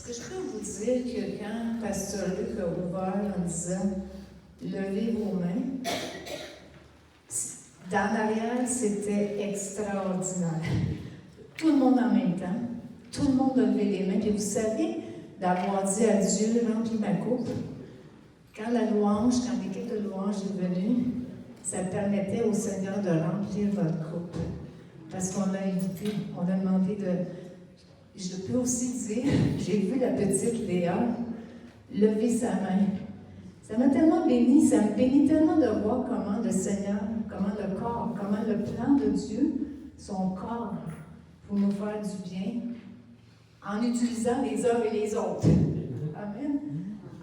Est-ce que je peux vous dire que quand Pasteur Luc a ouvert en disant « Levez vos mains », dans l'arrière, c'était extraordinaire. Tout le monde en même temps. Tout le monde a levé les mains. Puis vous savez, d'avoir dit à Dieu, remplis ma coupe. Quand l'équipe de louange est venue, ça permettait au Seigneur de remplir votre coupe. Parce qu'on l'a invité, on a demandé de... Je peux aussi dire, j'ai vu la petite Léa lever sa main. Ça m'a tellement béni, ça me bénit tellement de voir comment le Seigneur, comment le corps, comment le plan de Dieu, son corps, pour nous faire du bien, en utilisant les uns et les autres. Amen.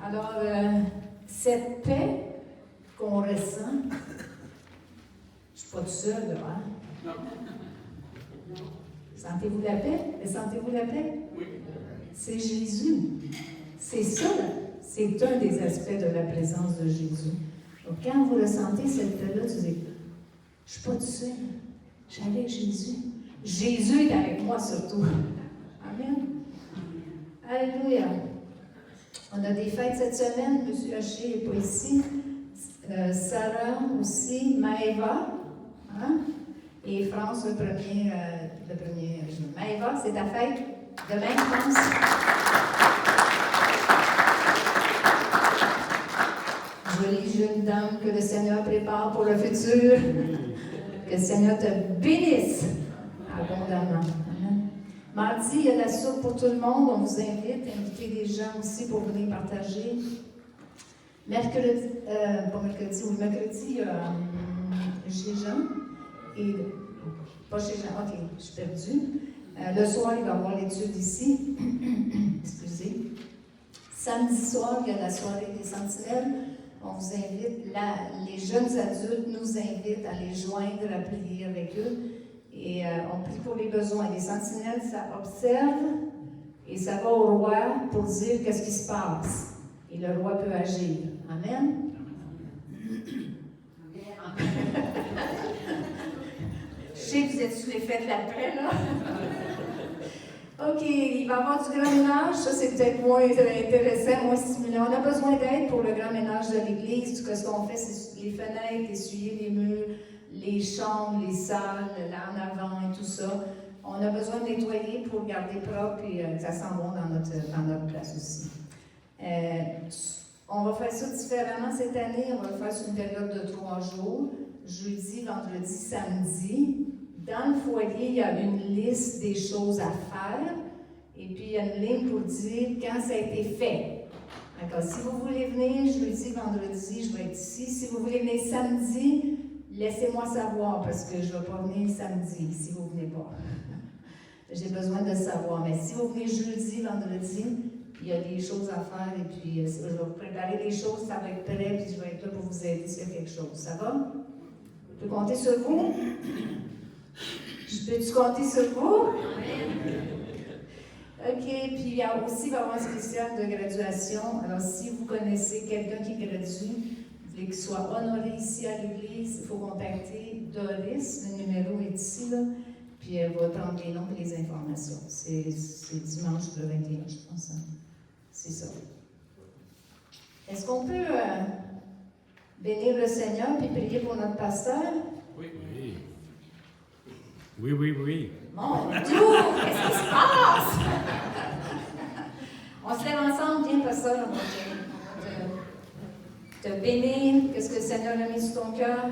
Alors, cette paix qu'on ressent, je ne suis pas toute seule, là, hein? Sentez-vous la paix? Sentez-vous la paix? Oui. C'est Jésus. C'est ça, c'est un des aspects de la présence de Jésus. Donc, quand vous ressentez cette paix-là, tu dis, je ne suis pas toute seule, je suis avec Jésus. Jésus est avec moi surtout. Amen. Alléluia. On a des fêtes cette semaine. M. Haché n'est pas ici. Sarah aussi, Maëva, hein? Et France le premier jour. Maëva, c'est ta fête demain, France. Jolie jeune dame que le Seigneur prépare pour le futur. Que le Seigneur te bénisse abondamment. Mardi, il y a la soupe pour tout le monde. On vous invitez des gens aussi pour venir partager. Mercredi, chez Jean. Et, pas chez Jean, ok, je suis perdue. Le soir, il va y avoir l'étude ici. Excusez. Samedi soir, il y a la soirée des sentinelles. On vous invite, les jeunes adultes nous invitent à les joindre, à prier avec eux. Et on prie pour les besoins. Les sentinelles, ça observe et ça va au roi pour dire qu'est-ce qui se passe. Et le roi peut agir. Amen. Je sais que vous êtes sous l'effet de la paix, là. OK, il va y avoir du grand ménage. Ça, c'est peut-être moins intéressant, moins stimulant. On a besoin d'aide pour le grand ménage de l'Église. Tout ce qu'on fait, c'est les fenêtres, essuyer les murs, les chambres, les salles, là en avant et tout ça. On a besoin de nettoyer pour garder propre et que ça sent bon dans notre place aussi. On va faire ça différemment cette année. On va le faire sur une période de 3 jours. Jeudi, vendredi, samedi. Dans le foyer, il y a une liste des choses à faire. Et puis, il y a une ligne pour dire quand ça a été fait. D'accord. Si vous voulez venir jeudi, vendredi, je vais être ici. Si vous voulez venir samedi, laissez-moi savoir parce que je ne vais pas venir samedi si vous ne venez pas. J'ai besoin de savoir. Mais si vous venez jeudi, vendredi, il y a des choses à faire et puis je vais vous préparer des choses, ça va être prêt, puis je vais être là pour vous aider s'il y a quelque chose. Ça va? Je peux compter sur vous? Peux-tu compter sur vous? OK, puis il y a aussi va y avoir un spécial de graduation. Alors, si vous connaissez quelqu'un qui gradue, vous voulez qu'il soit honoré ici à l'Église, il faut contacter Doris, le numéro est ici, là, puis elle va prendre les noms et les informations. C'est dimanche le 21, je pense. Hein? C'est ça. Est-ce qu'on peut bénir le Seigneur puis prier pour notre pasteur? Oui. Oui. Mon Dieu, qu'est-ce qui se passe? On se lève ensemble, viens, pasteur, on va te bénir, qu'est-ce que le Seigneur a mis sur ton cœur,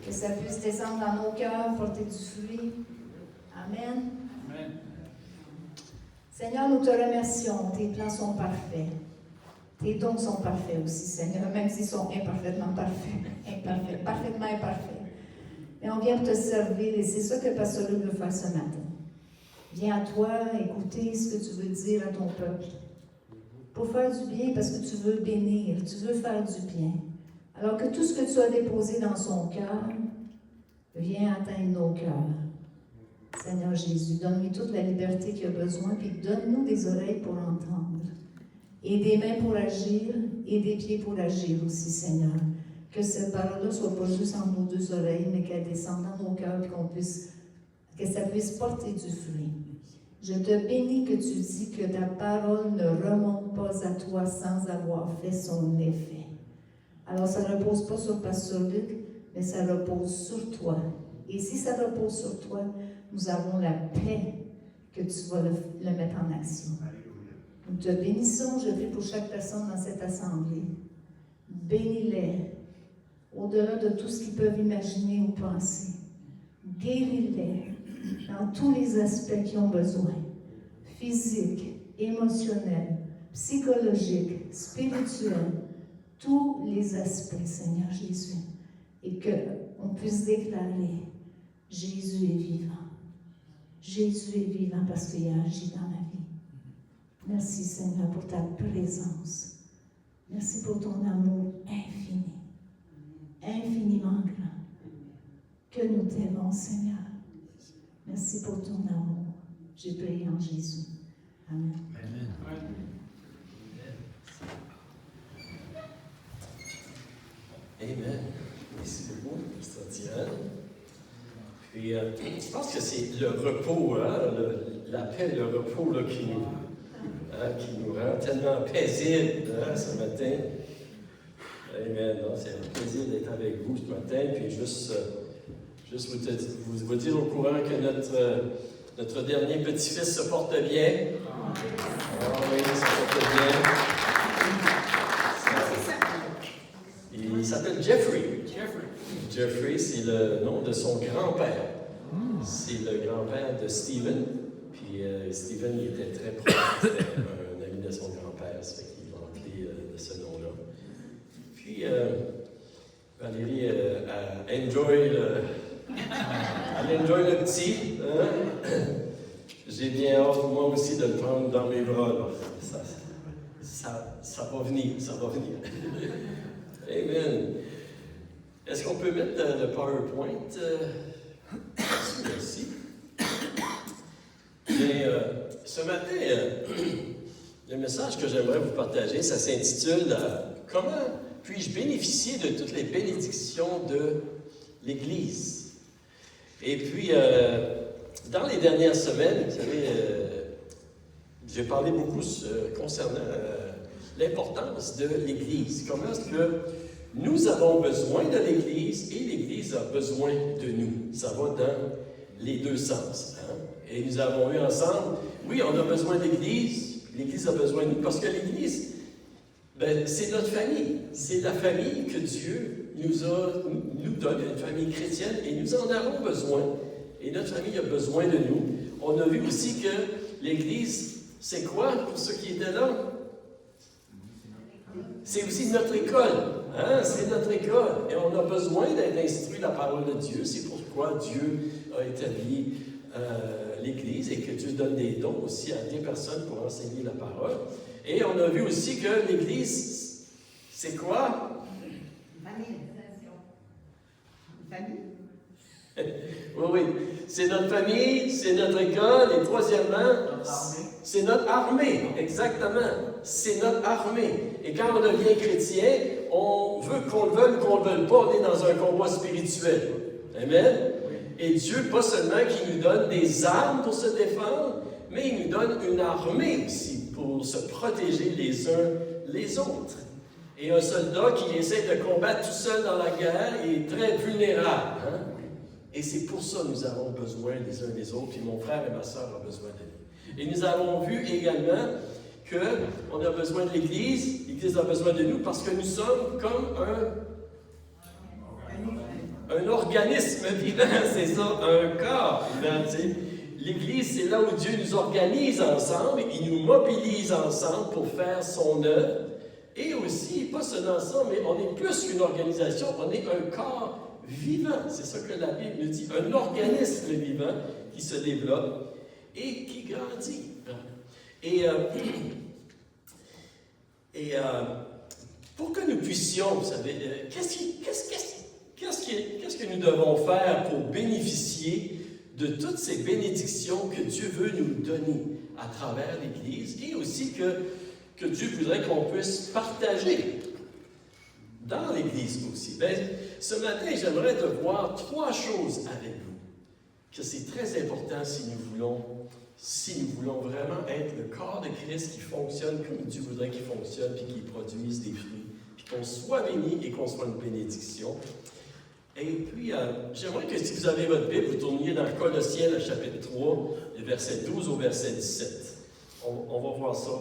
que ça puisse descendre dans nos cœurs, porter du fruit. Amen. Amen. Seigneur, nous te remercions, tes plans sont parfaits. Tes dons sont parfaits aussi, Seigneur, même s'ils sont imparfaitement parfaits, parfaitement imparfaits. Mais on vient pour te servir et c'est ça que Pasteur Luc veut faire ce matin. Viens à toi écouter ce que tu veux dire à ton peuple. Pour faire du bien, parce que tu veux bénir, tu veux faire du bien. Alors que tout ce que tu as déposé dans son cœur, vient atteindre nos cœurs. Seigneur Jésus, donne-lui toute la liberté qu'il a besoin, puis donne-nous des oreilles pour entendre, et des mains pour agir, et des pieds pour agir aussi, Seigneur. Que cette parole-là ne soit pas juste entre nos 2 oreilles, mais qu'elle descende dans nos cœurs, que ça puisse porter du fruit. Je te bénis que tu dis que ta parole ne remonte pas à toi sans avoir fait son effet. Alors, ça ne repose pas sur Pasteur Luc, mais ça repose sur toi. Et si ça repose sur toi, nous avons la paix que tu vas le mettre en action. Nous te bénissons, je prie pour chaque personne dans cette assemblée. Bénis-les, au-delà de tout ce qu'ils peuvent imaginer ou penser. Guéris-les dans tous les aspects qu'ils ont besoin, physique, émotionnel, psychologique, spirituel, tous les aspects, Seigneur Jésus, et qu'on puisse déclarer, Jésus est vivant. Jésus est vivant parce qu'il a agi dans ma vie. Merci Seigneur pour ta présence. Merci pour ton amour infini, infiniment grand. Que nous t'aimons Seigneur. Merci pour ton amour. J'ai prié en Jésus. Amen. Amen. Amen. Merci beaucoup, Pasteur Diane. Puis, je pense que c'est le repos, hein, la paix, le repos là, qui nous rend tellement paisibles ce matin. Amen. C'est un plaisir d'être avec vous ce matin. Puis, juste vous dire au courant que notre dernier petit-fils se porte bien. Ah oui, il se porte bien. Il s'appelle Jeffrey. Jeffrey, c'est le nom de son grand-père. C'est le grand-père de Stephen. Puis Stephen, il était très proche. C'était un ami de son grand-père. Ça fait qu'il l'a appelé de ce nom-là. Puis Valérie, elle enjoy le petit. Hein? J'ai bien hâte, moi aussi, de le prendre dans mes bras. Là. Ça va venir, ça va venir. Amen. Est-ce qu'on peut mettre le PowerPoint? Merci. Mais ce matin, le message que j'aimerais vous partager, ça s'intitule « Comment puis-je bénéficier de toutes les bénédictions de l'Église? » Et puis, dans les dernières semaines, vous savez, j'ai parlé beaucoup concernant l'importance de l'Église. Comment est-ce que nous avons besoin de l'Église et l'Église a besoin de nous. Ça va dans les deux sens. Hein? Et nous avons vu ensemble, oui, on a besoin de l'Église, l'Église a besoin de nous, parce que l'Église, c'est notre famille. C'est la famille que Dieu nous donne, une famille chrétienne, et nous en avons besoin. Et notre famille a besoin de nous. On a vu aussi que l'Église, c'est quoi pour ceux qui étaient là? C'est aussi notre école. Hein? C'est notre école. Et on a besoin d'être instruit de la parole de Dieu. C'est pourquoi Dieu a établi l'Église et que Dieu donne des dons aussi à des personnes pour enseigner la parole. Et on a vu aussi que l'Église, c'est quoi? Famille. Une famille. Oui. C'est notre famille, c'est notre école, et troisièmement, c'est notre armée. Exactement. C'est notre armée. Et quand on devient chrétien, on veut qu'on le veuille ou qu'on ne le veuille pas, on est dans un combat spirituel. Amen? Et Dieu, pas seulement qu'il nous donne des armes pour se défendre, mais il nous donne une armée aussi pour se protéger les uns les autres. Et un soldat qui essaie de combattre tout seul dans la guerre est très vulnérable. Hein? Et c'est pour ça que nous avons besoin les uns des autres, et mon frère et ma soeur ont besoin de nous. Et nous avons vu également qu'on a besoin de l'Église, l'Église a besoin de nous parce que nous sommes comme un organisme vivant, c'est ça, un corps vivant. L'Église, c'est là où Dieu nous organise ensemble, il nous mobilise ensemble pour faire son œuvre. Et aussi, pas seulement ça, mais on est plus qu'une organisation, on est un corps vivant. C'est ça que la Bible nous dit, un organisme vivant qui se développe et qui grandit. Et pour que nous puissions, vous savez, qu'est-ce que nous devons faire pour bénéficier de toutes ces bénédictions que Dieu veut nous donner à travers l'Église et aussi que Dieu voudrait qu'on puisse partager dans l'Église aussi. Ce matin, j'aimerais te voir trois choses avec vous. que c'est très important si nous voulons vraiment être le corps de Christ qui fonctionne comme Dieu voudrait qu'il fonctionne, puis qui produise des fruits, puis qu'on soit béni et qu'on soit une bénédiction. Et puis, j'aimerais que si vous avez votre Bible, vous tourniez dans Colossiens, le chapitre 3, le verset 12 au verset 17. On va voir ça.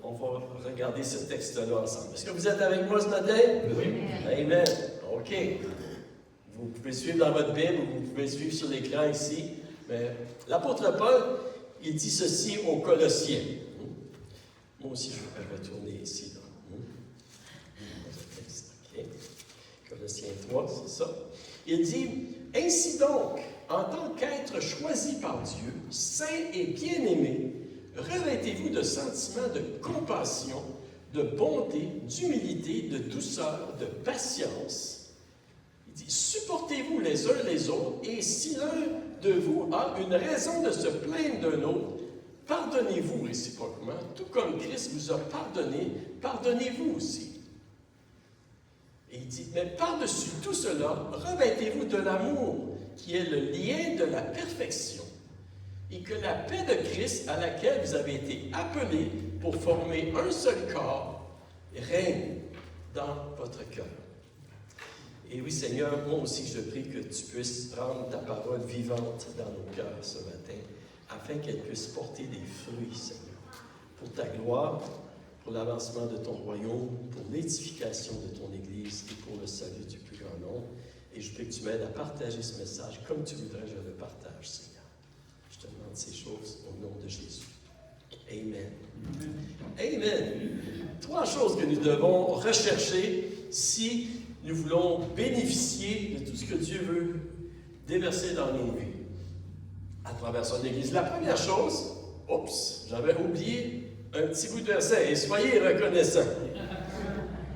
On va regarder ce texte-là ensemble. Est-ce que vous êtes avec moi ce matin? Oui. Amen. OK. Vous pouvez suivre dans votre Bible ou vous pouvez suivre sur l'écran ici. Mais l'apôtre Paul, il dit ceci aux Colossiens. Moi aussi, je vais retourner ici. OK. Colossiens 3, c'est ça. Il dit, « Ainsi donc, en tant qu'être choisi par Dieu, saint et bien-aimé, revêtez-vous de sentiments de compassion, de bonté, d'humilité, de douceur, de patience. » Il dit, « Supportez-vous les uns les autres, et si l'un de vous a une raison de se plaindre d'un autre, pardonnez-vous réciproquement, tout comme Christ vous a pardonné, pardonnez-vous aussi. » Et il dit, « Mais par-dessus tout cela, revêtez-vous de l'amour, qui est le lien de la perfection, et que la paix de Christ, à laquelle vous avez été appelés pour former un seul corps, règne dans votre cœur. » Et oui, Seigneur, moi aussi, je prie que tu puisses rendre ta parole vivante dans nos cœurs ce matin, afin qu'elle puisse porter des fruits, Seigneur, pour ta gloire, pour l'avancement de ton royaume, pour l'édification de ton Église et pour le salut du plus grand nombre. Et je prie que tu m'aides à partager ce message comme tu voudrais que je le partage, Seigneur. Je te demande ces choses au nom de Jésus. Amen. Amen. 3 choses que nous devons rechercher si nous voulons bénéficier de tout ce que Dieu veut déverser dans nos vies à travers son Église. La première chose, j'avais oublié un petit bout de verset, et soyez reconnaissants.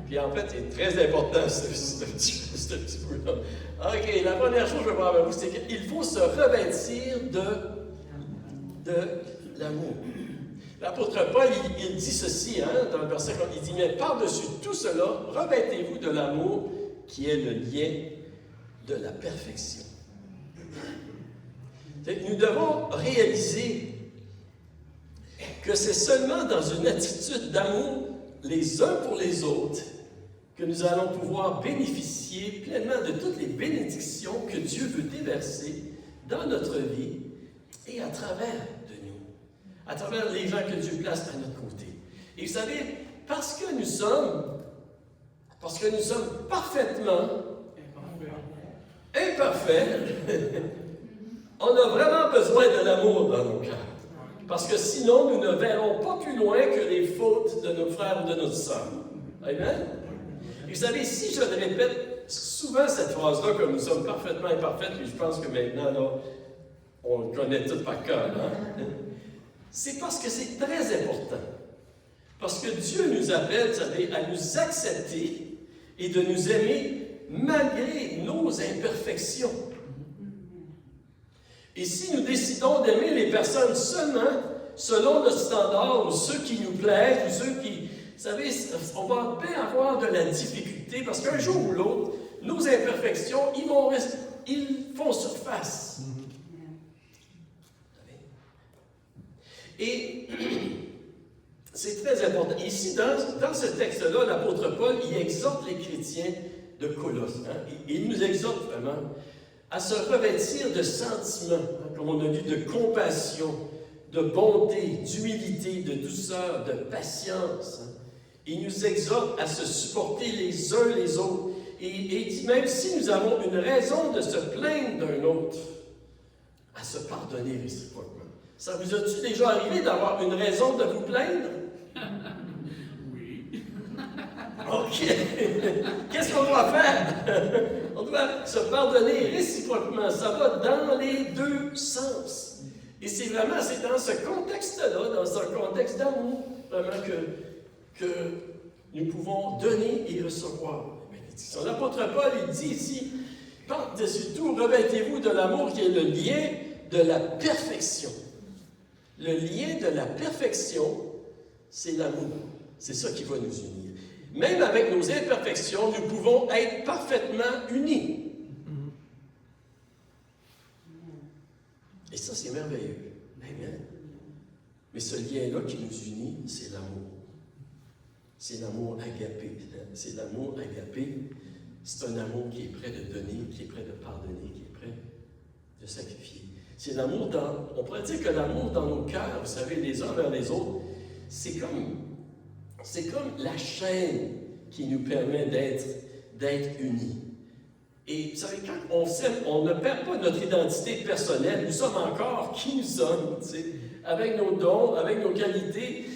Puis en fait, c'est très important ce petit bout-là. OK, la première chose que je veux voir avec vous, c'est qu'il faut se revêtir de l'amour. L'apôtre Paul, il dit ceci, dans le verset, il dit, « Mais par-dessus tout cela, revêtez-vous de l'amour qui est le lien de la perfection. » Nous devons réaliser que c'est seulement dans une attitude d'amour les uns pour les autres que nous allons pouvoir bénéficier pleinement de toutes les bénédictions que Dieu veut déverser dans notre vie et à travers de nous, à travers les gens que Dieu place à notre côté. Et vous savez, parce que nous sommes parfaitement imparfaits, on a vraiment besoin de l'amour dans nos cœurs. Parce que sinon, nous ne verrons pas plus loin que les fautes de nos frères ou de nos sœurs. Amen? Et vous savez, si je le répète souvent cette phrase-là, que nous sommes parfaitement imparfaits, et je pense que maintenant, là, on le connaît tout par cœur, c'est parce que c'est très important. Parce que Dieu nous appelle, vous savez, à nous accepter et de nous aimer malgré nos imperfections. Et si nous décidons d'aimer les personnes seulement selon notre standard, ou ceux qui nous plaisent, ou ceux qui... Vous savez, on va bien avoir de la difficulté, parce qu'un jour ou l'autre, nos imperfections, ils font surface. Et c'est très important. Ici, dans ce texte-là, l'apôtre Paul, il exhorte les chrétiens de Colosse. Il nous exhorte vraiment à se revêtir de sentiments, comme on a dit, de compassion, de bonté, d'humilité, de douceur, de patience. Il nous exhorte à se supporter les uns les autres. Et il dit même, si nous avons une raison de se plaindre d'un autre, à se pardonner réciproquement. Ça vous a-t-il déjà arrivé d'avoir une raison de vous plaindre? Oui. OK. Qu'est-ce qu'on doit faire? On doit se pardonner réciproquement. Ça va dans les deux sens. Et c'est dans ce contexte-là, dans ce contexte d'amour, vraiment que nous pouvons donner et recevoir la bénédiction. L'apôtre Paul, il dit ici, par-dessus tout, revêtez-vous de l'amour qui est le lien de la perfection. Le lien de la perfection, c'est l'amour. C'est ça qui va nous unir. Même avec nos imperfections, nous pouvons être parfaitement unis. ça, c'est merveilleux. Amen. Mais ce lien-là qui nous unit, c'est l'amour. C'est l'amour agapé. C'est l'amour agapé. C'est un amour qui est prêt de donner, qui est prêt de pardonner, qui est prêt de sacrifier. C'est l'amour on pourrait dire que l'amour dans nos cœurs, vous savez, les uns vers les autres, c'est comme la chaîne qui nous permet d'être unis. Et vous savez, quand on s'aime, on ne perd pas notre identité personnelle. Nous sommes encore qui nous sommes, tu sais, avec nos dons, avec nos qualités,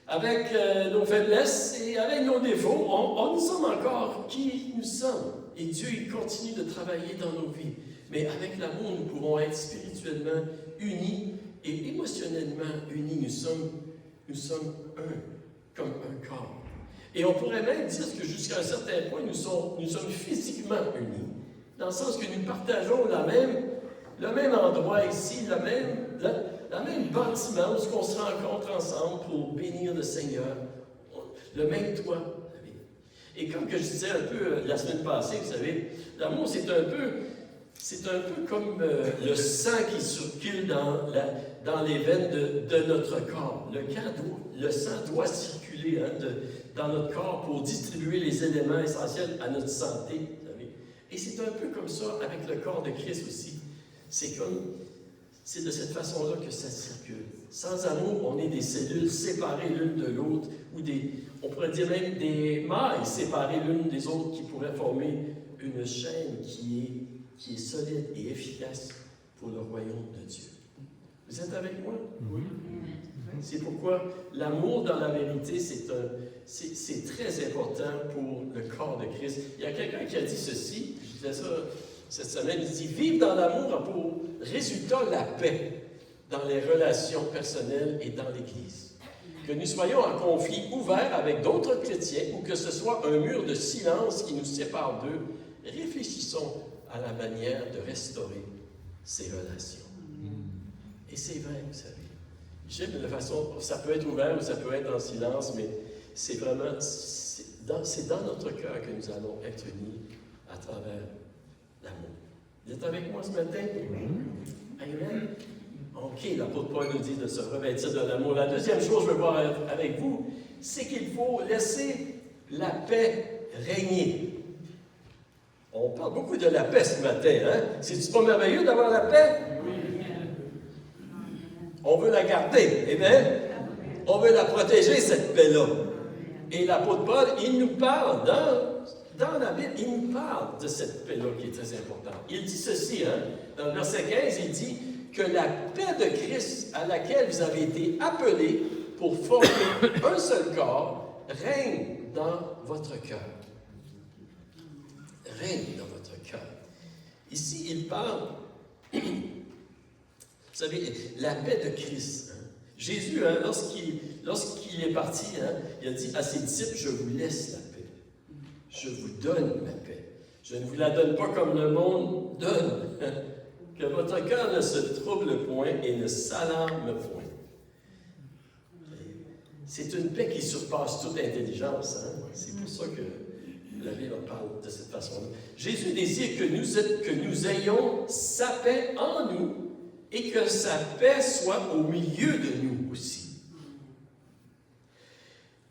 avec nos faiblesses et avec nos défauts. Nous sommes encore qui nous sommes. Et Dieu, il continue de travailler dans nos vies. Mais avec l'amour, nous pouvons être spirituellement unis et émotionnellement unis. Nous sommes un, comme un corps. Et on pourrait même dire que jusqu'à un certain point, nous sommes physiquement unis. Dans le sens que nous partageons le même endroit ici, le même bâtiment où on se rencontre ensemble pour bénir le Seigneur. Le même toit. Et comme que je disais un peu la semaine passée, vous savez, l'amour, c'est un peu comme le sang qui circule dans les veines de notre corps. Le sang doit circuler dans notre corps pour distribuer les éléments essentiels à notre santé. Vous savez. Et c'est un peu comme ça avec le corps de Christ aussi. C'est de cette façon-là que ça circule. Sans amour, on est des cellules séparées l'une de l'autre, ou on pourrait dire même des mailles séparées l'une des autres qui pourraient former une chaîne qui est solide et efficace pour le royaume de Dieu. Vous êtes avec moi? Oui. C'est pourquoi l'amour, dans la vérité, c'est très important pour le corps de Christ. Il y a quelqu'un qui a dit ceci, je disais ça cette semaine, il dit « Vivre dans l'amour a pour résultat la paix dans les relations personnelles et dans l'Église. Que nous soyons en conflit ouvert avec d'autres chrétiens ou que ce soit un mur de silence qui nous sépare d'eux, réfléchissons à la manière de restaurer ces relations. » Et c'est vrai, vous savez. J'aime la façon, ça peut être ouvert ou ça peut être en silence, mais c'est vraiment, c'est dans notre cœur que nous allons être unis à travers l'amour. Vous êtes avec moi ce matin? Amen. OK, l'apôtre Paul nous dit de se revêtir de l'amour. La deuxième chose que je veux voir avec vous, c'est qu'il faut laisser la paix régner. On parle beaucoup de la paix ce matin, hein? C'est-tu pas merveilleux d'avoir la paix? On veut la garder, amen? On veut la protéger, cette paix-là. Et l'apôtre Paul, il nous parle, dans la Bible, il nous parle de cette paix-là qui est très importante. Il dit ceci, hein? Dans le verset 15, il dit que la paix de Christ à laquelle vous avez été appelés pour former un seul corps règne dans votre cœur. Règne dans votre cœur. Ici, il parle... Vous savez, la paix de Christ. Hein? Jésus, hein, lorsqu'il est parti, hein, il a dit à ses disciples, je vous laisse la paix. Je vous donne ma paix. Je ne vous la donne pas comme le monde donne. Que votre cœur ne se trouble point et ne s'alarme point. C'est une paix qui surpasse toute intelligence. Hein? C'est pour ça que la Bible parle de cette façon-là. Jésus désire que nous ayons sa paix en nous et que sa paix soit au milieu de nous aussi.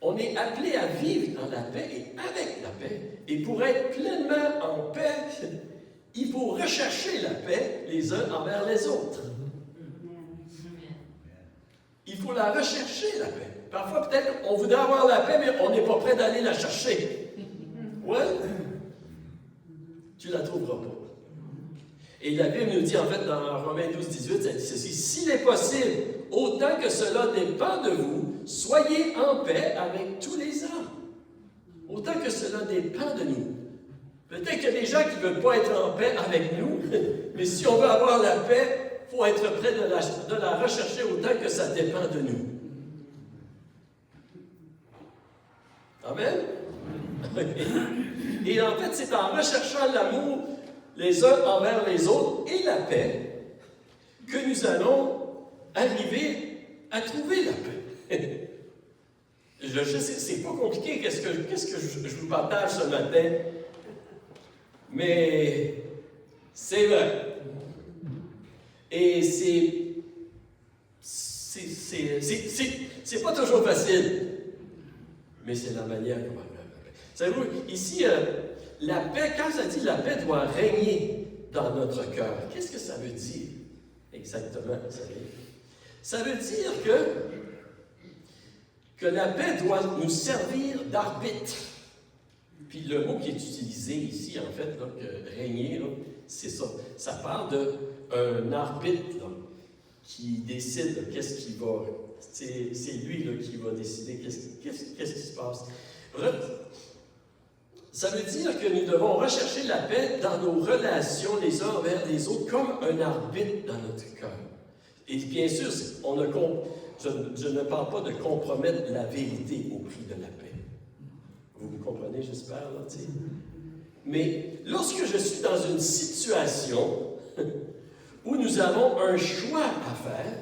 On est appelé à vivre dans la paix et avec la paix. Et pour être pleinement en paix, il faut rechercher la paix les uns envers les autres. Il faut la rechercher, la paix. Parfois, peut-être, on voudrait avoir la paix, mais on n'est pas prêt d'aller la chercher. Ouais? Tu ne la trouveras pas. Et la Bible nous dit, en fait, dans Romains 12, 18, ça dit ceci, « S'il est possible, autant que cela dépend de vous, soyez en paix avec tous les hommes. » Autant que cela dépend de nous. Peut-être qu'il y a des gens qui ne veulent pas être en paix avec nous, mais si on veut avoir la paix, il faut être prêt de la rechercher autant que ça dépend de nous. Amen? Et en fait, c'est en recherchant l'amour les uns envers les autres et la paix que nous allons arriver à trouver la paix. Je sais, c'est pas compliqué, qu'est-ce que je vous partage ce matin, mais c'est vrai. Et c'est c'est pas toujours facile, mais c'est la manière comment on la paix. Savez-vous, ici, la paix, quand ça dit la paix doit régner dans notre cœur, qu'est-ce que ça veut dire exactement, vous savez? Ça veut dire que la paix doit nous servir d'arbitre. Puis le mot qui est utilisé ici, en fait, là, que régner, là, c'est ça. Ça parle d'un arbitre là, qui décide là, qu'est-ce qui va. C'est lui là, qui va décider qu'est-ce qui se passe. Ça veut dire que nous devons rechercher la paix dans nos relations les uns envers les autres comme un arbitre dans notre cœur. Et bien sûr, je ne parle pas de compromettre la vérité au prix de la paix. Vous me comprenez, j'espère, là, tu sais. Mais lorsque je suis dans une situation où nous avons un choix à faire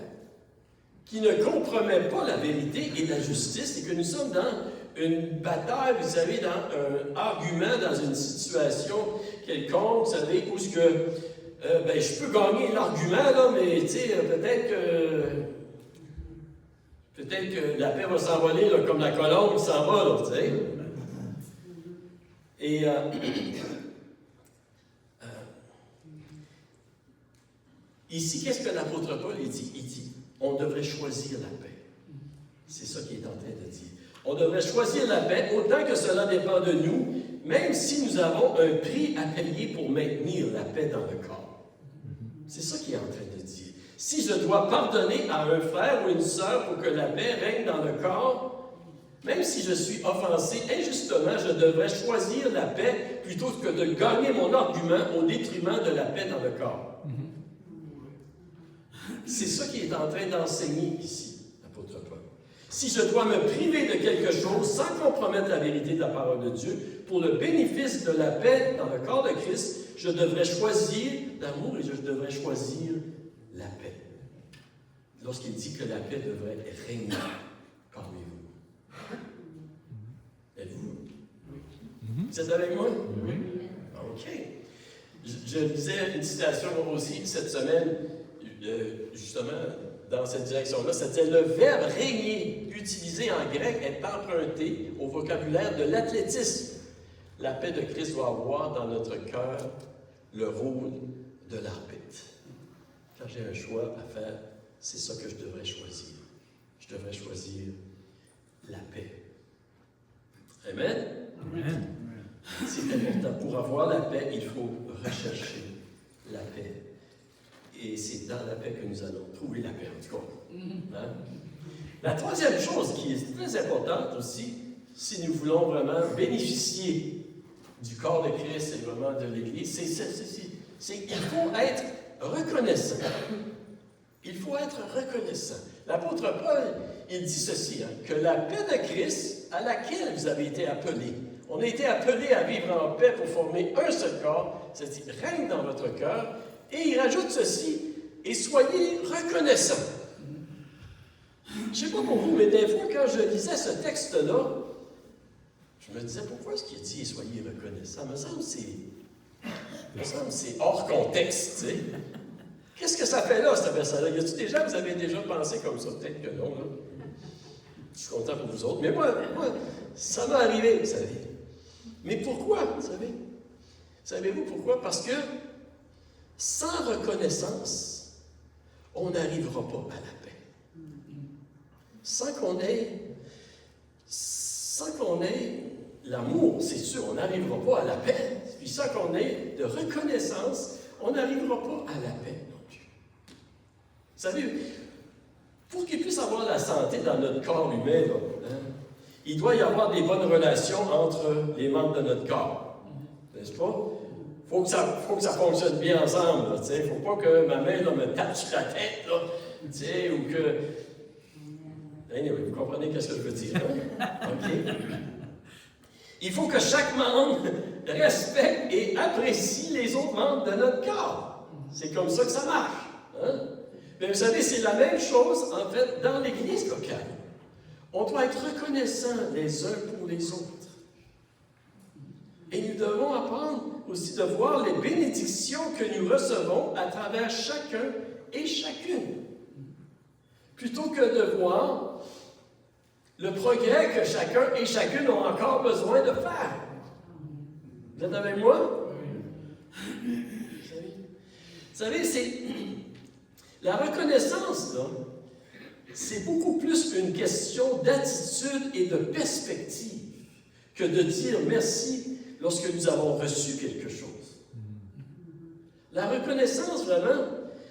qui ne compromet pas la vérité et la justice, et que nous sommes dans une bataille, vous savez, dans un argument, dans une situation quelconque, vous savez, où ce que je peux gagner l'argument, là, mais tu sais, peut-être que la paix va s'envoler là, comme la colombe qui s'en va, là, tu sais. Et ici, qu'est-ce que l'apôtre Paul dit? Il dit, on devrait choisir la paix. C'est ça qu'il est en train de dire. On devrait choisir la paix autant que cela dépend de nous, même si nous avons un prix à payer pour maintenir la paix dans le corps. C'est ça qu'il est en train de dire. Si je dois pardonner à un frère ou une sœur pour que la paix règne dans le corps, même si je suis offensé injustement, je devrais choisir la paix plutôt que de gagner mon argument au détriment de la paix dans le corps. C'est ça qu'il est en train d'enseigner ici, l'apôtre Paul. Si je dois me priver de quelque chose sans compromettre la vérité de la parole de Dieu, pour le bénéfice de la paix dans le corps de Christ, je devrais choisir l'amour et je devrais choisir la paix. Lorsqu'il dit que la paix devrait régner parmi vous. Êtes-vous? Vous êtes avec moi? Oui. OK. Je lisais une citation aussi cette semaine, justement, dans cette direction-là. C'était le verbe régner, utilisé en grec, est emprunté au vocabulaire de l'athlétisme. La paix de Christ doit avoir dans notre cœur le rôle de l'arbitre. Quand j'ai un choix à faire, c'est ça que je devrais choisir. Je devrais choisir la paix. Amen? Amen. C'est important. Pour avoir la paix, il faut rechercher la paix. Et c'est dans la paix que nous allons trouver la paix, en tout cas. Hein? La troisième chose qui est très importante aussi, si nous voulons vraiment bénéficier du corps de Christ et vraiment de l'Église, c'est qu'il faut être reconnaissant. Il faut être reconnaissant. L'apôtre Paul, il dit ceci, hein, que la paix de Christ à laquelle vous avez été appelés, on a été appelés à vivre en paix pour former un seul corps, c'est-à-dire règne dans votre cœur, et il rajoute ceci, et soyez reconnaissants. Je ne sais pas pour vous, mais des fois, quand je lisais ce texte-là, je me disais, pourquoi est-ce qu'il dit « soyez reconnaissants » ? Il me semble que c'est hors contexte, tu sais. Qu'est-ce que ça fait là, ce verset-là? Y a-t-il des gens, vous avez déjà pensé comme ça? Peut-être que non, là. Je suis content pour vous autres. Mais moi ça m'est arrivé, vous savez. Mais pourquoi, vous savez? Savez-vous pourquoi? Parce que sans reconnaissance, on n'arrivera pas à la paix. Sans qu'on ait l'amour, c'est sûr, on n'arrivera pas à la paix. Puis sans qu'on ait de reconnaissance, on n'arrivera pas à la paix non plus. Vous savez, pour qu'il puisse avoir la santé dans notre corps humain, là, hein, il doit y avoir des bonnes relations entre les membres de notre corps. N'est-ce pas? Il faut que ça fonctionne bien ensemble. Il ne faut pas que ma main là, me tape sur la tête, là, ou que... Anyway, vous comprenez ce que je veux dire. Hein? OK? Il faut que chaque membre respecte et apprécie les autres membres de notre corps. C'est comme ça que ça marche. Hein? Mais vous savez, c'est la même chose, en fait, dans l'Église locale. On doit être reconnaissants les uns pour les autres. Et nous devons apprendre aussi de voir les bénédictions que nous recevons à travers chacun et chacune. plutôt que de voir le progrès que chacun et chacune ont encore besoin de faire. Vous êtes avec moi? Vous savez, c'est la reconnaissance, là, c'est beaucoup plus une question d'attitude et de perspective que de dire merci lorsque nous avons reçu quelque chose. La reconnaissance, vraiment,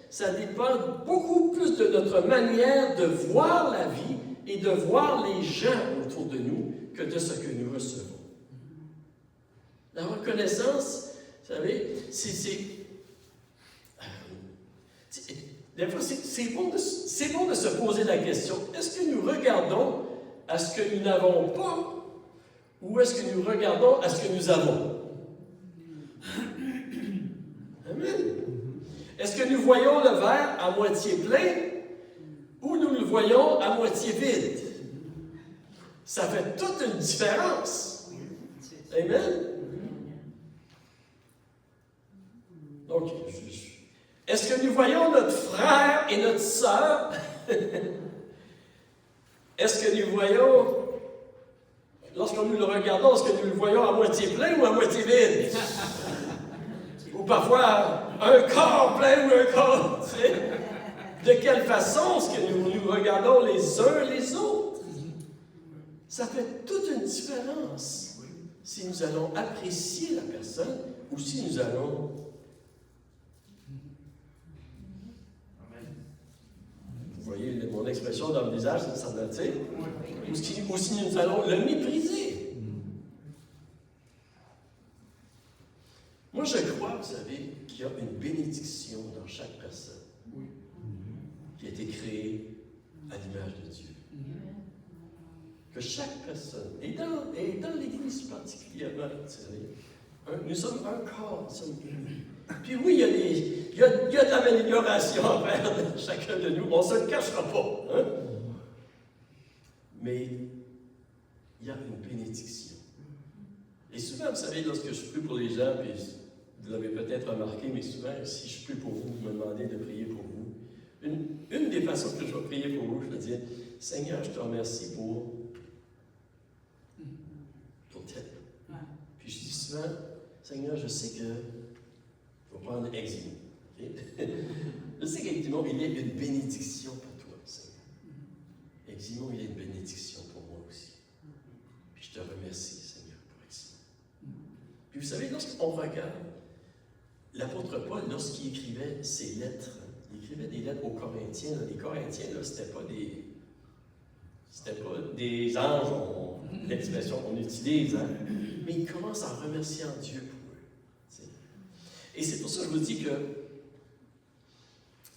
ça dépend beaucoup plus de notre manière de voir la vie et de voir les gens autour de nous que de ce que nous recevons. La reconnaissance, vous savez, des fois, c'est bon de se poser la question, est-ce que nous regardons à ce que nous n'avons pas ou est-ce que nous regardons à ce que nous avons? Amen. Est-ce que nous voyons le verre à moitié plein ou nous le voyons à moitié vide? Ça fait toute une différence. Amen. Donc, est-ce que nous voyons notre frère et notre sœur? Est-ce que nous voyons, lorsque nous le regardons, est-ce que nous le voyons à moitié plein ou à moitié vide? Ou parfois un corps plein ou un corps, tu sais? De quelle façon est-ce que nous regardons les uns les autres? Ça fait toute une différence si nous allons apprécier la personne ou si nous allons... Vous voyez mon expression dans le visage, ça me dit, ou si nous allons le mépriser. Moi, je crois, vous savez, qu'il y a une bénédiction dans chaque personne qui a été créée à l'image de Dieu. Que chaque personne, et dans l'Église particulièrement, vous savez, nous sommes un corps, nous sommes unis. Puis oui, il y a de l'amélioration à faire chacun de nous, on ne se le cachera pas. Hein? Mais il y a une bénédiction. Et souvent, vous savez, lorsque je prie pour les gens, puis vous l'avez peut-être remarqué, mais souvent, si je prie pour vous, vous me demandez de prier pour vous. Une des façons que je vais prier pour vous, je vais dire, Seigneur, je te remercie pour tel. Puis je dis souvent, Seigneur, je sais que, je vais prendre Eximo. Okay? Je sais qu'Eximo, il est une bénédiction pour toi, Seigneur. Eximo, il est une bénédiction pour moi aussi. Puis je te remercie, Seigneur, pour Eximo. Puis vous savez, lorsqu'on regarde, l'apôtre Paul, lorsqu'il écrivait ses lettres, il écrivait des lettres aux Corinthiens. Les Corinthiens, ce n'était pas des anges, l'expression qu'on utilise, hein? Mais il commence en remerciant Dieu pour eux. T'sais. Et c'est pour ça que je vous dis que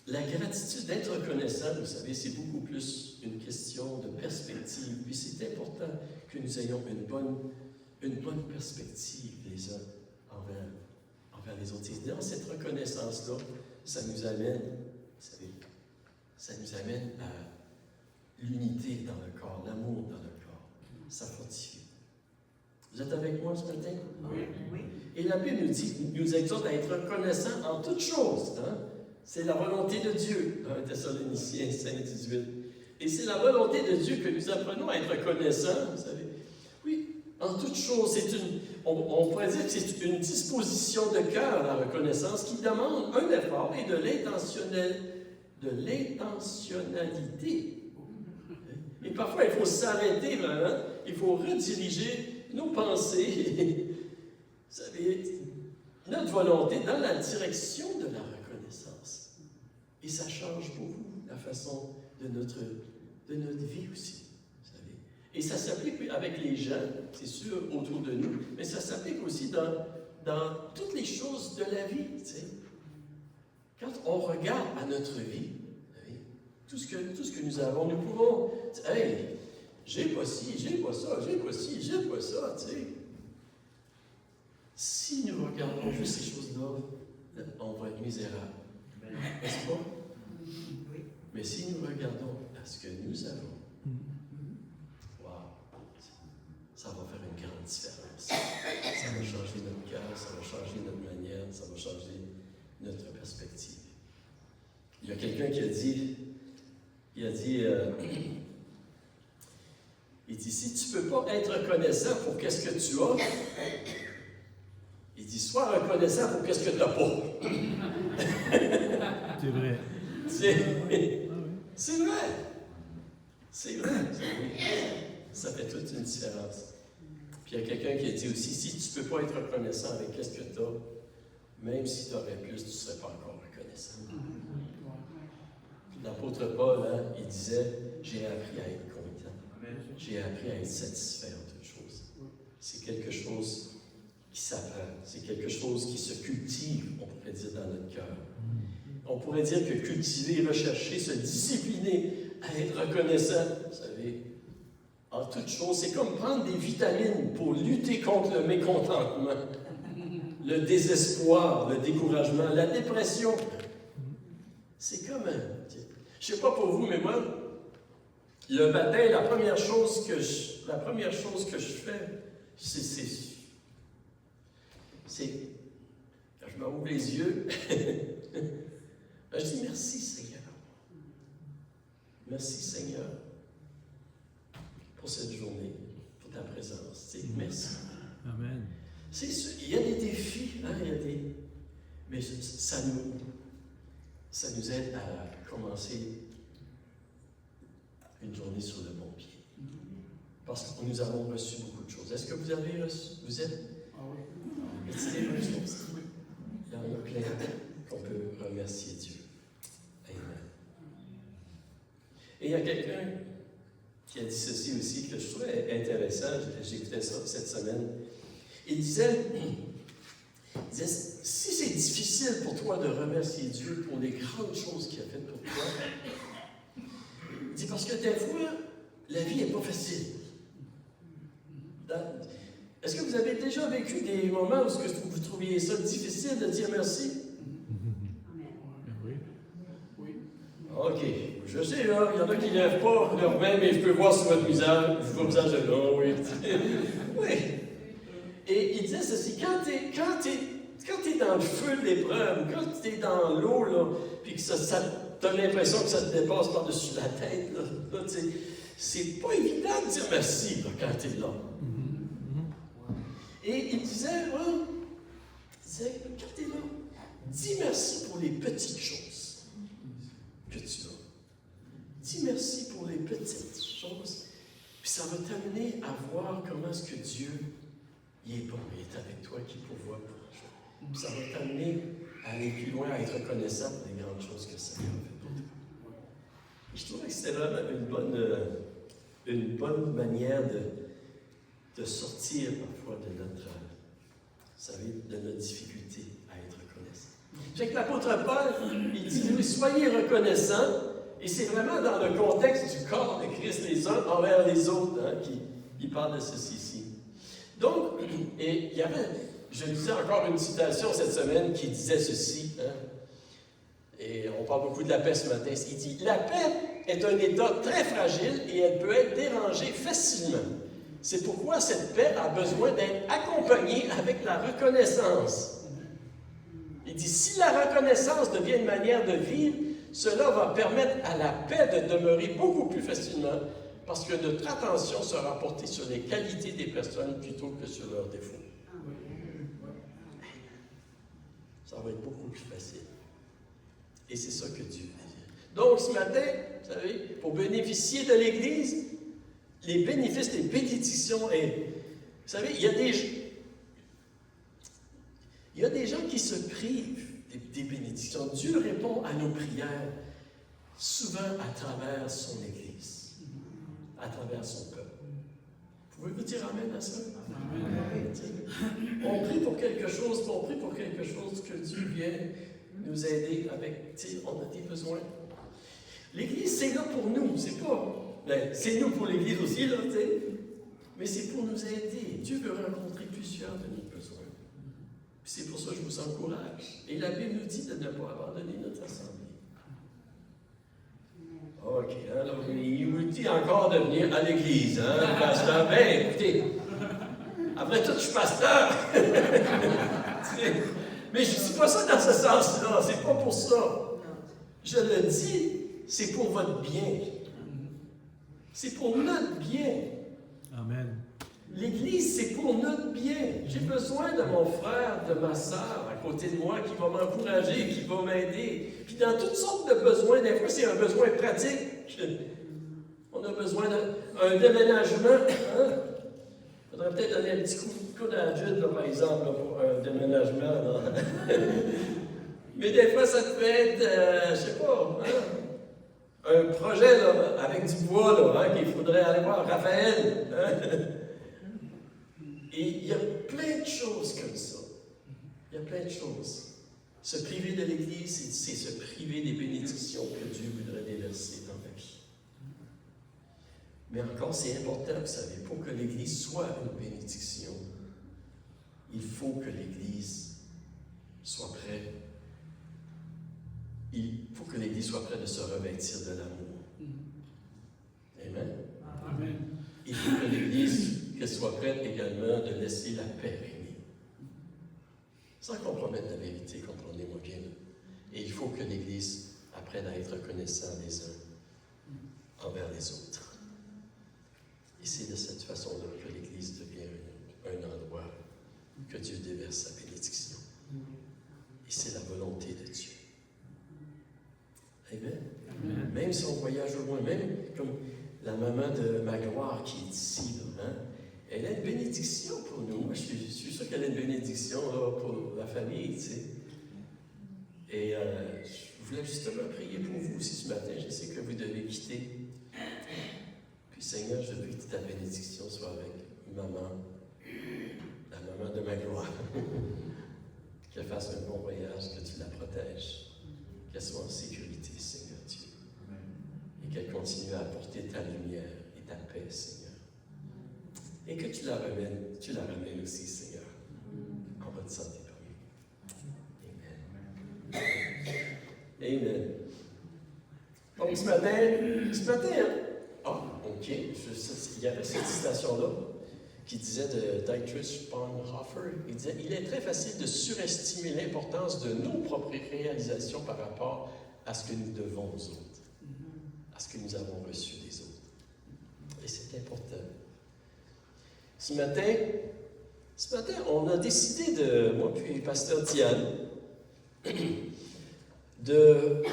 la gratitude, d'être reconnaissant, vous savez, c'est beaucoup plus une question de perspective. Puis c'est important que nous ayons une bonne perspective les uns envers les autres. Et dans cette reconnaissance-là, ça nous amène, vous savez, ça nous amène à l'unité dans le corps, l'amour dans le corps. Ça fortifie. Vous êtes avec moi ce matin? Oui. Et la Bible nous exhorte à être reconnaissants en toutes choses. Hein? C'est la volonté de Dieu, 1 Thessaloniciens 5, 18. Et c'est la volonté de Dieu que nous apprenons à être reconnaissants, vous savez. Oui, en toutes choses, on pourrait dire que c'est une disposition de cœur, la reconnaissance, qui demande un effort et de l'intentionnalité. Et parfois, il faut s'arrêter vraiment, il faut rediriger nos pensées, vous savez, notre volonté dans la direction de la reconnaissance. Et ça change beaucoup la façon de notre vie aussi, vous savez. Et ça s'applique avec les gens, c'est sûr, autour de nous, mais ça s'applique aussi dans toutes les choses de la vie, tu sais. Quand on regarde à notre vie, tout ce que nous avons, nous pouvons dire, hey, j'ai pas ci, j'ai pas ça, j'ai pas ci, j'ai pas ça, tu sais. Si nous regardons juste ces choses-là, on va être misérable. N'est-ce pas? Oui. Mais si nous regardons à ce que nous avons, wow, ça va faire une grande différence. Ça va changer notre cœur, ça va changer notre manière, ça va changer notre perspective. Il y a quelqu'un qui a dit, il a dit, si tu ne peux pas être reconnaissant pour qu'est-ce que tu as, il dit, sois reconnaissant pour qu'est-ce que tu n'as pas. C'est vrai. C'est vrai. C'est vrai. Ça fait toute une différence. Puis il y a quelqu'un qui a dit aussi, si tu ne peux pas être reconnaissant avec qu'est-ce que tu as, même si tu aurais plus, tu ne serais pas encore reconnaissant. Puis l'apôtre Paul, hein, il disait, j'ai appris à être content. J'ai appris à être satisfait en toutes choses. C'est quelque chose qui s'apprend. C'est quelque chose qui se cultive, on pourrait dire, dans notre cœur. On pourrait dire que cultiver, rechercher, se discipliner à être reconnaissant, vous savez, en toute chose, c'est comme prendre des vitamines pour lutter contre le mécontentement, le désespoir, le découragement, la dépression. C'est comme je ne sais pas pour vous, mais moi, le matin, la première chose que je fais, c'est quand je m'ouvre les yeux, je dis merci Seigneur. Merci Seigneur pour cette journée, pour ta présence. Merci. Amen. Il y a des défis, hein, mais ça nous aide à commencer une journée sur le bon pied. Parce que nous avons reçu beaucoup de choses. Est-ce que vous avez reçu? Vous êtes? Ah oui. Il y en a plein qu'on peut remercier Dieu. Amen. Et il y a quelqu'un qui a dit ceci aussi que je trouvais intéressant. J'écoutais ça cette semaine. Il disait, si c'est difficile pour toi de remercier Dieu pour les grandes choses qu'il a faites pour toi, il dit parce que des fois, la vie n'est pas facile. Est-ce que vous avez déjà vécu des moments où vous trouviez ça difficile de dire merci? Oui. Oui. OK. Je sais, là, il y en a qui ne lèvent pas leurs mains, mais je peux voir sur votre visage. Je vois le visage de non, oui. Oui. Et il disait ceci, quand tu es dans le feu de l'épreuve, quand tu es dans l'eau, là, puis que tu as l'impression que ça te dépasse par-dessus la tête, là, c'est pas évident de dire merci là, quand tu es là. Et il disait, quand tu es là, dis merci pour les petites choses que tu as. Dis merci pour les petites choses, puis ça va t'amener à voir comment est-ce que Dieu il est bon, il est avec toi, qui pourvoit pour les choses. Puis ça va t'amener à aller plus loin, à être reconnaissant pour les grandes choses que le Seigneur a fait pour toi. Et je trouvais que c'était vraiment une bonne manière de sortir parfois de notre, vous savez, de notre difficulté à être reconnaissant. Fait que l'apôtre Paul, il dit, oui, soyez reconnaissants, et c'est vraiment dans le contexte du corps de Christ, les uns envers les autres, hein, qu'il parle de ceci ici. Donc, et il y avait, je lisais encore une citation cette semaine qui disait ceci, hein, et on parle beaucoup de la paix ce matin, il dit, la paix est un état très fragile et elle peut être dérangée facilement. C'est pourquoi cette paix a besoin d'être accompagnée avec la reconnaissance. Il dit, si la reconnaissance devient une manière de vivre, cela va permettre à la paix de demeurer beaucoup plus facilement parce que notre attention sera portée sur les qualités des personnes plutôt que sur leurs défauts. Ça va être beaucoup plus facile. Et c'est ça que Dieu désire. Donc, ce matin, vous savez, pour bénéficier de l'Église, les bénéfices, les bénédictions, et vous savez, il y a des gens qui se privent des bénédictions. Dieu répond à nos prières souvent à travers son Église, à travers son peuple. Pouvez-vous dire Amen à ça? Amen. On prie pour quelque chose, que Dieu vienne nous aider avec, on a des besoins. L'Église, c'est là pour nous, c'est pas... c'est nous pour l'Église aussi, là, mais c'est pour nous aider. Dieu veut rencontrer plusieurs de nos besoins. Puis c'est pour ça que je vous encourage. Et la Bible nous dit de ne pas abandonner notre assemblée. OK, alors il vous dit encore de venir à l'Église, hein, pasteur. Ben, écoutez, après tout, je suis pasteur. Mais je ne dis pas ça dans ce sens-là, c'est pas pour ça. Je le dis, c'est pour votre bien. C'est pour notre bien. Amen. L'Église, c'est pour notre bien. J'ai besoin de mon frère, de ma sœur à côté de moi qui va m'encourager, qui va m'aider. Puis dans toutes sortes de besoins, des fois c'est un besoin pratique. On a besoin d'un déménagement. Hein? Il faudrait peut-être donner un petit coup de Jude, par exemple, là, pour un déménagement. Là. Mais des fois, ça peut être, je sais pas, hein? Un projet là, avec du bois, là, hein, qu'il faudrait aller voir Raphaël. Hein? Et il y a plein de choses comme ça. Il y a plein de choses. Se priver de l'Église, c'est se priver des bénédictions que Dieu voudrait déverser dans la vie. Mais encore, c'est important, vous savez, pour que l'Église soit une bénédiction, il faut que l'Église soit prête. Il faut que l'Église soit prête de se revêtir de l'amour. Amen. Amen. Il faut que l'Église qu'elle soit prête également de laisser la paix régner. Sans compromettre la vérité, comprenez-moi bien. Et il faut que l'Église apprenne à être reconnaissant les uns envers les autres. Et c'est de cette façon-là que l'Église devient un endroit que Dieu déverse sa bénédiction. Et c'est la volonté de Dieu. Amen. Amen. Même si on voyage au loin, même comme la maman de Magloire qui est ici, là, hein? Elle a une bénédiction pour nous. Moi, je suis sûr qu'elle a une bénédiction là, pour la famille, tu sais. Et je voulais justement prier pour vous aussi ce matin. Je sais que vous devez quitter. Puis Seigneur, je veux que ta bénédiction soit avec maman, la maman de Magloire. Qu'elle fasse un bon voyage, que tu la protèges, qu'elle soit en sécurité, Seigneur Dieu. Et qu'elle continue à apporter ta lumière et ta paix, Seigneur. Et que tu la ramènes aussi, Seigneur, en bonne santé parmi nous. Amen. Amen. Donc, ce matin, OK, il y avait cette citation-là qui disait de Dietrich Bonhoeffer, il disait « Il est très facile de surestimer l'importance de nos propres réalisations par rapport à ce que nous devons aux autres, à ce que nous avons reçu des autres. » Et c'est important. Ce matin, on a décidé moi puis Pasteur Diane, de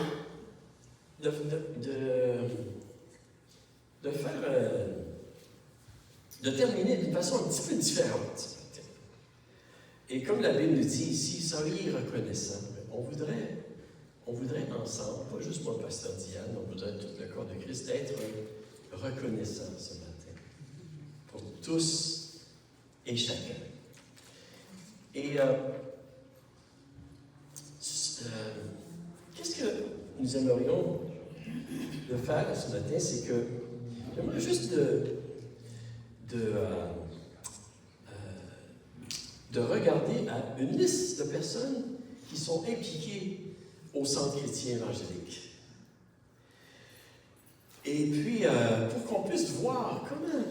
terminer d'une façon un petit peu différente. Et comme la Bible nous dit ici, soyez reconnaissants. On voudrait ensemble, pas juste moi, Pasteur Diane, on voudrait tout le corps de Christ, être reconnaissants ce matin. Pour tous et chacun. Et qu'est-ce que nous aimerions de faire ce matin, c'est que j'aimerais juste de regarder à une liste de personnes qui sont impliquées au Centre chrétien évangélique. Et puis, pour qu'on puisse voir comment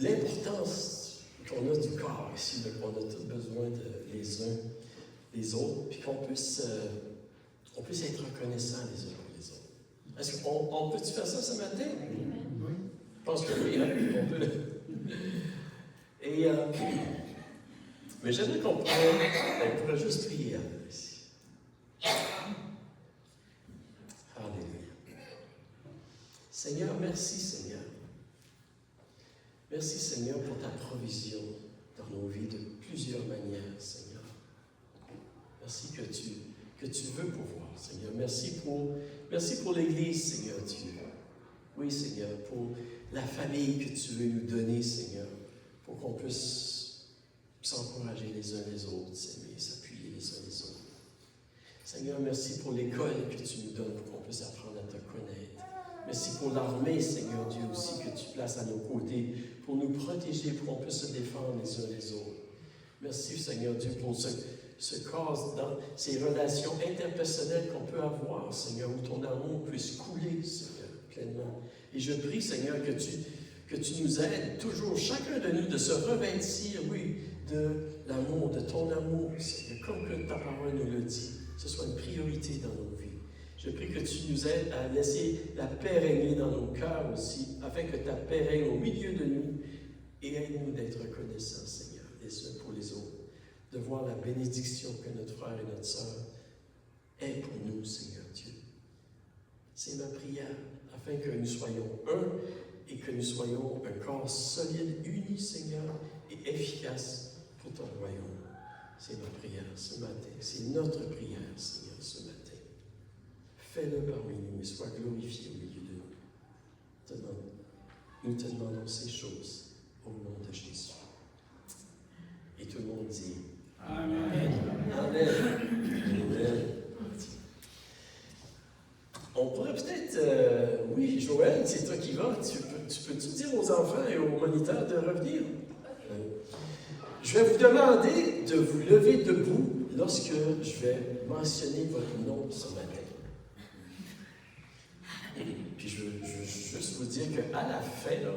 l'importance qu'on a du corps ici, qu'on a tous besoin les uns des autres, puis qu'on puisse être reconnaissants les uns pour les autres. Est-ce qu'on peut-tu faire ça ce matin? Oui. Je pense que oui, hein? On peut. Et, mais j'aimerais qu'on pourrait juste prier ici. Alléluia. Seigneur, merci Seigneur. Merci Seigneur pour ta provision dans nos vies de plusieurs manières, Seigneur. Merci que tu veux pouvoir, Seigneur. Merci pour l'Église, Seigneur Dieu. Oui, Seigneur, pour la famille que tu veux nous donner, Seigneur, pour qu'on puisse s'encourager les uns les autres, s'aimer, s'appuyer les uns les autres. Seigneur, merci pour l'école que tu nous donnes pour qu'on puisse apprendre à te connaître. Merci pour l'armée, Seigneur Dieu, aussi, que tu places à nos côtés pour nous protéger, pour qu'on puisse se défendre les uns les autres. Merci, Seigneur Dieu, pour ce corps dans ces relations interpersonnelles qu'on peut avoir, Seigneur, où ton amour puisse couler, Seigneur, pleinement. Et je prie, Seigneur, que tu nous aides toujours, chacun de nous, de se revêtir, oui, de l'amour, de ton amour, Seigneur, comme que ta parole nous le dit. Que ce soit une priorité dans nos vies. Je prie que tu nous aides à laisser la paix régner dans nos cœurs aussi, afin que ta paix règne au milieu de nous et aide-nous d'être reconnaissants, Seigneur, les uns pour les autres, de voir la bénédiction que notre frère et notre sœur est pour nous, Seigneur Dieu. C'est ma prière, afin que nous soyons un et que nous soyons un corps solide, uni, Seigneur, et efficace pour ton royaume. C'est ma prière ce matin. C'est notre prière, Seigneur, ce matin. Fais-le parmi nous et sois glorifié au milieu de nous. Nous te demandons ces choses au nom de Jésus. Et tout le monde dit Amen. Amen. Amen. On pourrait peut-être, oui, Joël, c'est toi qui vas. Tu peux-tu dire aux enfants et aux moniteurs de revenir? Je vais vous demander de vous lever debout lorsque je vais mentionner votre nom ce matin. Puis je veux juste vous dire qu'à la fin, là,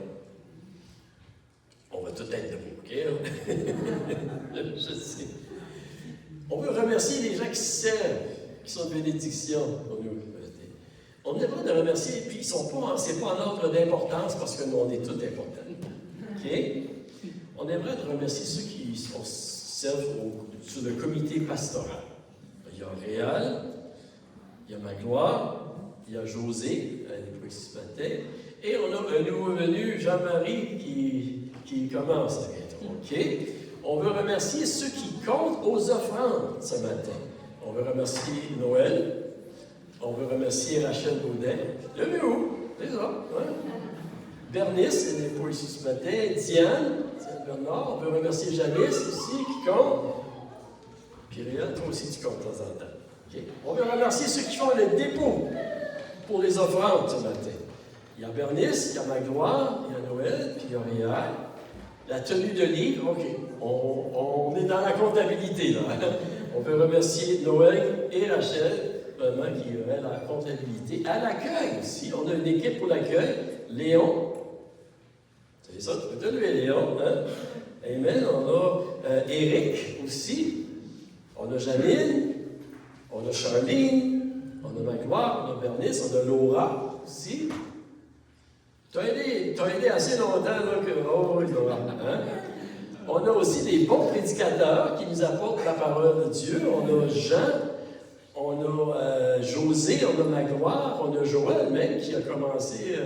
on va tout être debout, OK? Je sais. On veut remercier les gens qui servent, qui sont de bénédiction pour nous. On aimerait de remercier, puis c'est pas en ordre d'importance parce que nous, on est tous importants. OK? On aimerait de remercier ceux qui servent sur le comité pastoral. Il y a Réal, il y a Magloire, il y a José, elle n'est pas ici ce matin, et on a un nouveau venu, Jean-Marie, qui commence à être. OK? On veut remercier ceux qui comptent aux offrandes ce matin. On veut remercier Noël. On veut remercier Rachel Baudin. Le où? C'est ça. Ouais. Bernice, elle n'est pas ici ce matin. Diane Bernard. On veut remercier Janice aussi, qui compte. Puis Réal, toi aussi, tu comptes de temps en temps. Okay. On veut remercier ceux qui font le dépôt pour les offrandes ce matin. Il y a Bernice, il y a Magloire, il y a Noël, puis il y a Réal. La tenue de livre, OK. On est dans la comptabilité, là. On veut remercier Noël et Rachel. Vraiment, qui aurait la comptabilité. À l'accueil aussi, on a une équipe pour l'accueil. Léon, c'est ça, tu peux te lever, Léon. Hein? Amen. On a Éric aussi. On a Janine. On a Charline. On a Magloire. On a Bernice. On a Laura aussi. Tu as aidé assez longtemps là, que. Oh oui, Laura. Hein? On a aussi des bons prédicateurs qui nous apportent la parole de Dieu. On a Jean. On a José, on a Magloire, on a Joël même qui a commencé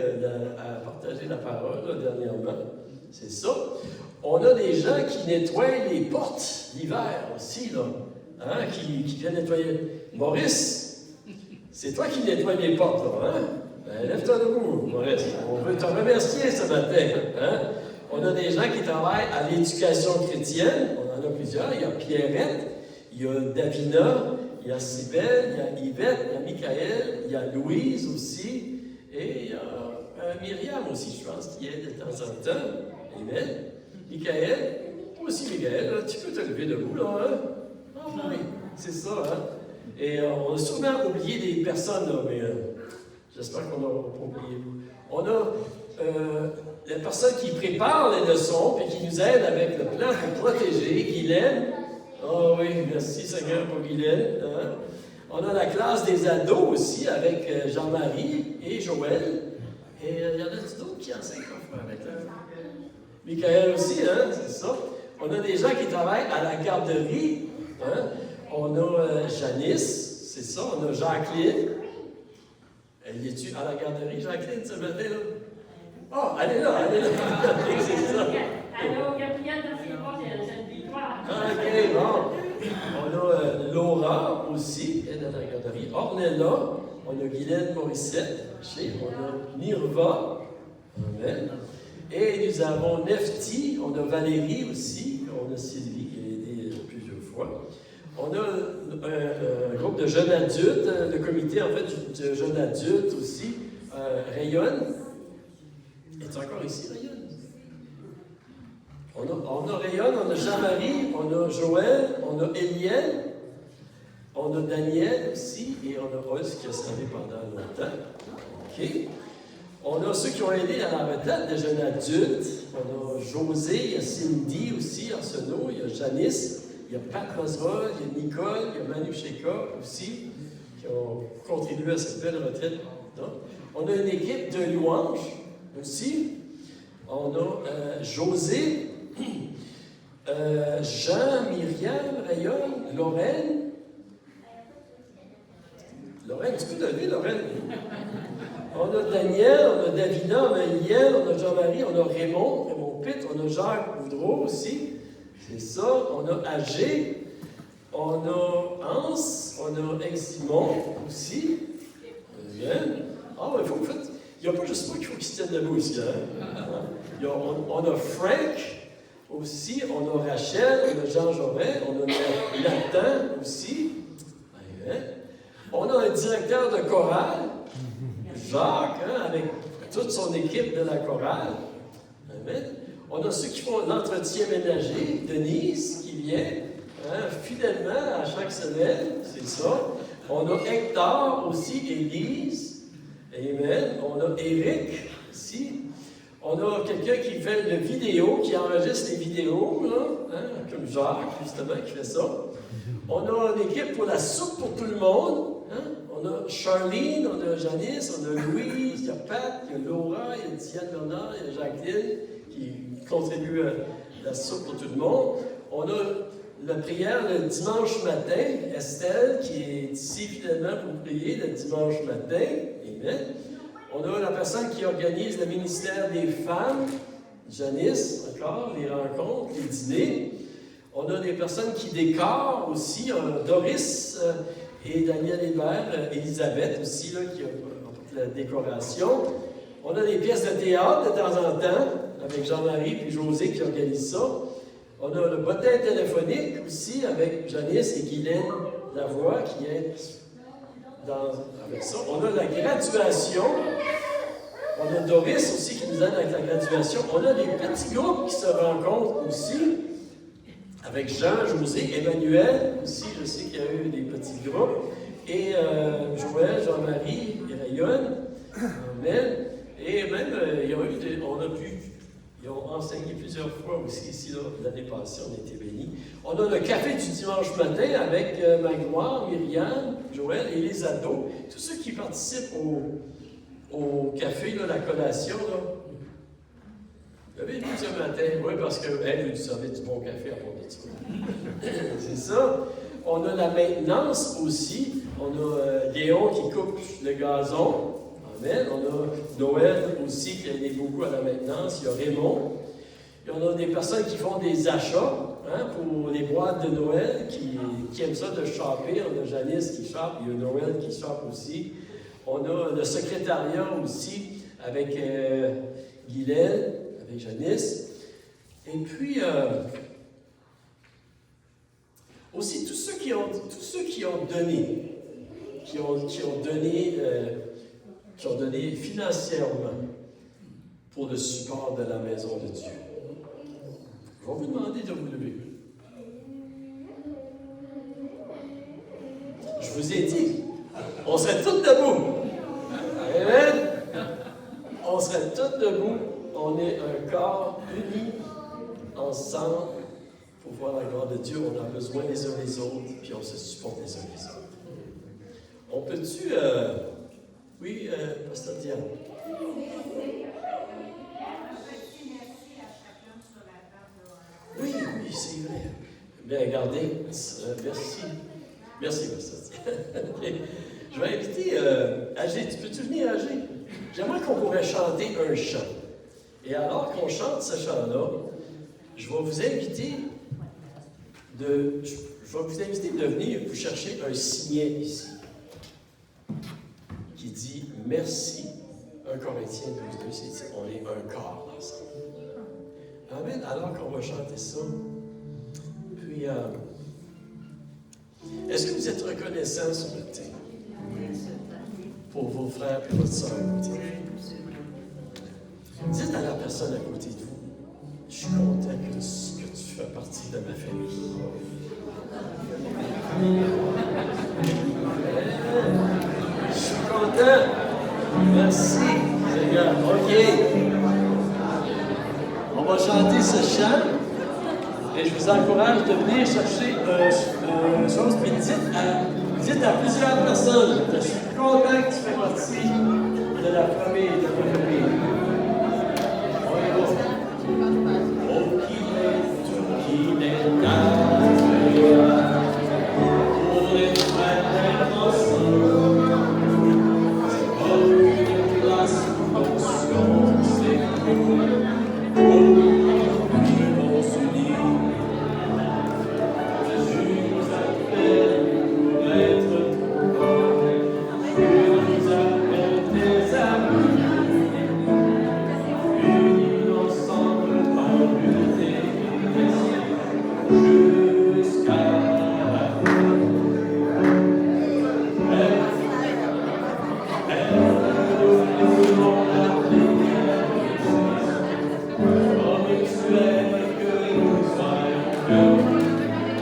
à partager la parole là, dernièrement. C'est ça. On a des gens qui nettoient les portes l'hiver aussi, là. Hein, qui viennent nettoyer. Maurice, c'est toi qui nettoies les portes, là, hein? Ben, lève-toi debout, Maurice. On veut te remercier ce matin. Hein? On a des gens qui travaillent à l'éducation chrétienne. On en a plusieurs. Il y a Pierrette, il y a Davina, il y a Cybèle, il y a Yvette, il y a Michael, il y a Louise aussi, et il y a Myriam aussi, je pense, qui aide de temps en temps. Amen. Michael, aussi Michael, tu peux te lever debout, là, hein? Ah oui, c'est ça, hein? Et on a sûrement oublié des personnes, là, mais j'espère qu'on n'aura pas oublié. On a la personne qui prépare les leçons et qui nous aide avec le plan pour protéger, Guylaine. Oh oui, merci Seigneur pour Guylaine. Hein? On a la classe des ados aussi avec Jean-Marie et Joël. Et il y en a d'autres qui enseignent avec eux. Michael aussi, hein, c'est ça. On a des gens qui travaillent à la garderie. Hein? On a Janice, c'est ça. On a Jacqueline. Elle est-tu à la garderie, Jacqueline, ce matin-là? Oh, elle est là. C'est ça. Alors, Gabriel, dans ses proches, j'ai une victoire. OK, bon. On a Laura aussi, elle est à la garderie. Ornella, on a Guylaine Morissette, on a Nirva, amen. Et nous avons Nefti, on a Valérie aussi, on a Sylvie qui a aidé plusieurs fois. On a un groupe de jeunes adultes, le comité en fait de jeunes adultes aussi, Rayonne. Es-tu encore ici, Rayonne? On a Rayonne, on a Jean-Marie, on a Joël, on a Eliane, on a Daniel aussi, et on a Rose qui a servi pendant longtemps. OK. On a ceux qui ont aidé à la retraite des jeunes adultes. On a José, il y a Cindy aussi, Arsenault, il y a Janice, il y a Pat Roswell, il y a Nicole, il y a Manu Sheka aussi, qui ont contribué à cette belle retraite. Donc, on a une équipe de louanges aussi. On a José, Jean, Myriam, Rayonne, Lorraine. Lorraine, tu peux lever, Lorraine? On a Daniel, on a Davina, on a Liel, on a Jean-Marie, on a Raymond Pitt, on a Jacques Boudreau aussi. C'est ça. On a Agé, on a Hans, on a Eximon aussi. Bien. Ah, il faut que vous faites. Il n'y a pas juste moi qu'il faut qu'ils se tiennent debout aussi. Hein? On a Frank aussi, on a Rachel, on a Jean Joret, on a Nathan aussi. Bien. On a un directeur de chorale, Jacques, hein, avec toute son équipe de la chorale. Amen. On a ceux qui font l'entretien ménager, Denise, qui vient fidèlement à chaque semaine, c'est ça. On a Hector aussi, Élise. Amen. On a Éric ici. On a quelqu'un qui fait le vidéo, qui enregistre les vidéos, là, hein, comme Jacques, justement, qui fait ça. On a une équipe pour la soupe pour tout le monde. Hein? On a Charline, on a Janice, on a Louise, il y a Pat, il y a Laura, il y a Diane Bernard, il y a Jacqueline qui contribue à la soupe pour tout le monde. On a la prière le dimanche matin, Estelle qui est ici fidèlement pour prier le dimanche matin. Amen. On a la personne qui organise le ministère des femmes, Janice, encore, les rencontres, les dîners. On a des personnes qui décorent aussi, Doris et Daniel Hébert, Elisabeth aussi, là, qui apportent la décoration. On a des pièces de théâtre de temps en temps, avec Jean-Marie puis José qui organisent ça. On a le bottin téléphonique aussi, avec Janice et Guylaine Lavoie qui aident avec ça. On a la graduation. On a Doris aussi qui nous aide avec la graduation. On a des petits groupes qui se rencontrent aussi, avec Jean, José, Emmanuel aussi, je sais qu'il y a eu des petits groupes, et Joël, Jean-Marie, et Rayonne, Amen. Et même, ils ont enseigné plusieurs fois aussi ici, l'année passée, on a été bénis. On a le café du dimanche matin avec Magloire, Myriam, Joël et les ados. Tous ceux qui participent au café, là, la collation, là. Vous avez vu ce matin? Oui, parce qu'elle veut du servir du bon café à propos de ça. C'est ça. On a la maintenance aussi. On a Léon qui coupe le gazon. Amen. On a Noël aussi qui aide beaucoup à la maintenance. Il y a Raymond. Et on a des personnes qui font des achats pour les boîtes de Noël, qui aiment ça de shopper. On a Janice qui chope. Il y a Noël qui chope aussi. On a le secrétariat aussi avec Guylaine, avec Janice. Et puis, aussi tous ceux qui ont donné financièrement pour le support de la maison de Dieu. Je vais vous demander de vous lever. Je vous ai dit, on serait tous debout. Amen. On serait tous debout. On est un corps uni, ensemble, pour voir la gloire de Dieu. On a besoin les uns des autres, puis on se supporte les uns les autres. On peut-tu... Oui, Pasteur Diane. Oui, c'est vrai. Bien, regardez. Merci. Merci, Pasteur Diane. Je vais inviter Agé. Tu peux-tu venir, Agé? J'aimerais qu'on pourrait chanter un chant. Et alors qu'on chante ce chant-là, je vais vous inviter de venir vous chercher un signet ici qui dit « Merci ». 1 Corinthiens 12, c'est on est un corps ensemble. Amen. Alors qu'on va chanter ça. Puis, est-ce que vous êtes reconnaissants sur le thème pour vos frères et votre soeur à côté? Dites à la personne à côté de vous, je suis content que tu fais partie de ma famille. Je suis content. Merci, Seigneur. OK. On va chanter ce chant. Et je vous encourage de venir chercher une chose, mais dites à Dites à plusieurs personnes, je suis content que tu fais partie de la famille, de ta famille. On y va. Oh, qui est tout qui est là, pour les frères ensemble. C'est pas une place pour ce qu'on sait. Oh, ils vont s'unir. Jésus nous appelle pour être Dieu nous appelle des amis, unis ensemble dans l'unité jusqu'à la fin. Elle nous voulons l'appeler comme mutuelle que nous soyons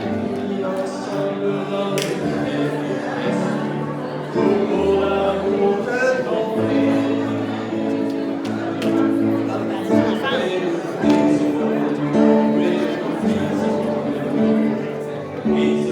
unis ensemble dans l'unité pour l'amour de ton Fils.